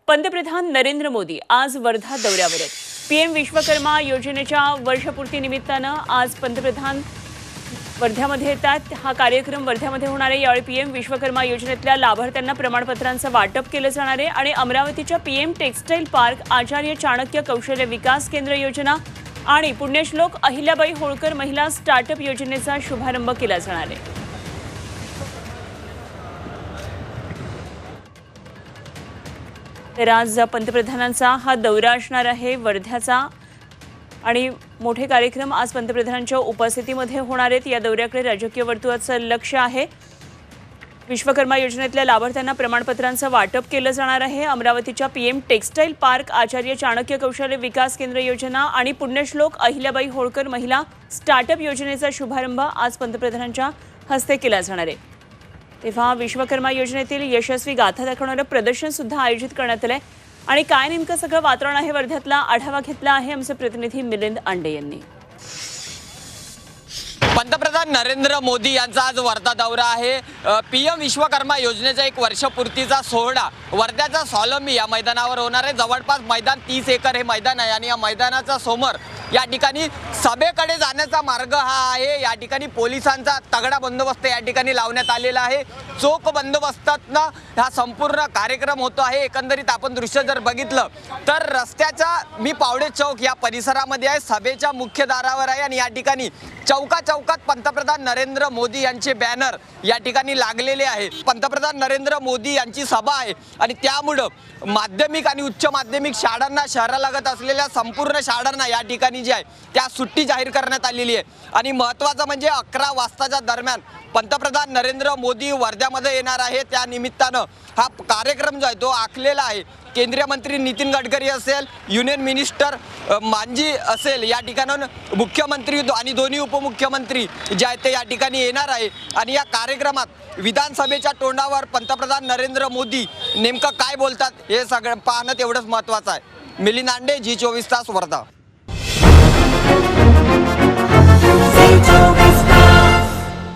पंतप्रधान नरेंद्र मोदी आज वर्धा दौऱ्यावर आहेत। पीएम विश्वकर्मा योजनेच्या वर्षपूर्ती निमित्तानं आज पंतप्रधान वर्ध्यामध्ये येतात। हा कार्यक्रम वर्ध्यामध्ये होणार आहे। यावेळी पीएम विश्वकर्मा योजनेतल्या लाभार्थ्यांना प्रमाणपत्रांचं वाटप केलं जाणार आहे आणि अमरावतीच्या पीएम टेक्सटाईल पार्क, आचार्य चाणक्य कौशल्य विकास केंद्र योजना आणि पुण्यश्लोक अहिल्याबाई होळकर महिला स्टार्टअप योजनेचा शुभारंभ केला जाणार आहे। तर आज पंतप्रधानांचा हा दौरा असणार आहे वर्ध्याचा आणि मोठे कार्यक्रम आज पंतप्रधानांच्या उपस्थितीमध्ये होणार आहेत। या दौऱ्याकडे राजकीय वर्तुळाचं लक्ष आहे। विश्वकर्मा योजनेतल्या लाभार्थ्यांना प्रमाणपत्रांचं वाटप केलं जाणार आहे। अमरावतीच्या पीएम टेक्सटाईल पार्क, आचार्य चाणक्य कौशल्य विकास केंद्र योजना आणि पुण्यश्लोक अहिल्याबाई होळकर महिला स्टार्टअप योजनेचा शुभारंभ आज पंतप्रधानांच्या हस्ते केला जाणार आहे। तेव्हा विश्वकर्मा योजनेतील यशस्वी गाथा दाखवणारं प्रदर्शन सुद्धा आयोजित करण्यात आलंय आणि काय नेमकं सगळं वातावरण आहे वर्ध्यातला आढावा घेतला आहे आमचे प्रतिनिधी मिलिंद आंडे यांनी। पंतप्रधान नरेंद्र मोदी यांचा आज वर्धा दौरा आहे। पीएम विश्वकर्मा योजनेचा एक वर्षपूर्तीचा सोहळा वर्ध्याच्या सॉलमी या मैदानावर होणार आहे। जवळपास मैदान 30 एकर हे मैदान आहे आणि या मैदानाचा समोर या ठिकाणी सभेकडे जाण्याचा मार्ग हा आहे। या ठिकाणी पोलिसांचा तगडा बंदोबस्त या ठिकाणी लावण्यात आलेला आहे। चोख बंदोबस्तातनं हा संपूर्ण कार्यक्रम होतो आहे। एकंदरीत आपण दृश्य जर बघितलं तर रस्त्याच्या मी पावडे चौक या परिसरामध्ये आहे, सभेच्या मुख्य दारावर आहे आणि या ठिकाणी चौकात पंतप्रधान नरेंद्र मोदी यांचे बॅनर या ठिकाणी लागलेले आहेत। पंतप्रधान नरेंद्र मोदी यांची सभा आहे आणि त्यामुळे माध्यमिक आणि उच्च माध्यमिक शाळांना, शहरालगत असलेल्या संपूर्ण शाळांना या ठिकाणी जे आहे त्या सुट्टी जाहीर करण्यात आलेली आहे। आणि महत्त्वाचं म्हणजे 11 वाजताच्या दरम्यान पंतप्रधान नरेंद्र मोदी वर्ध्यामध्ये येणार आहे। त्या निमित्तानं हा कार्यक्रम जो आहे तो आखलेला आहे। केंद्रीय मंत्री नितीन गडकरी असेल, युनियन मिनिस्टर मांझी असेल, या ठिकाणाहून मुख्यमंत्री आणि दोन्ही उपमुख्यमंत्री जे आहेत ते या ठिकाणी येणार आहे। आणि या कार्यक्रमात विधानसभेच्या तोंडावर पंतप्रधान नरेंद्र मोदी नेमकं काय बोलतात हे सगळं पाहणं तेवढंच महत्त्वाचं आहे। मिलिंद आंडे, जी 24 तास, वर्धा।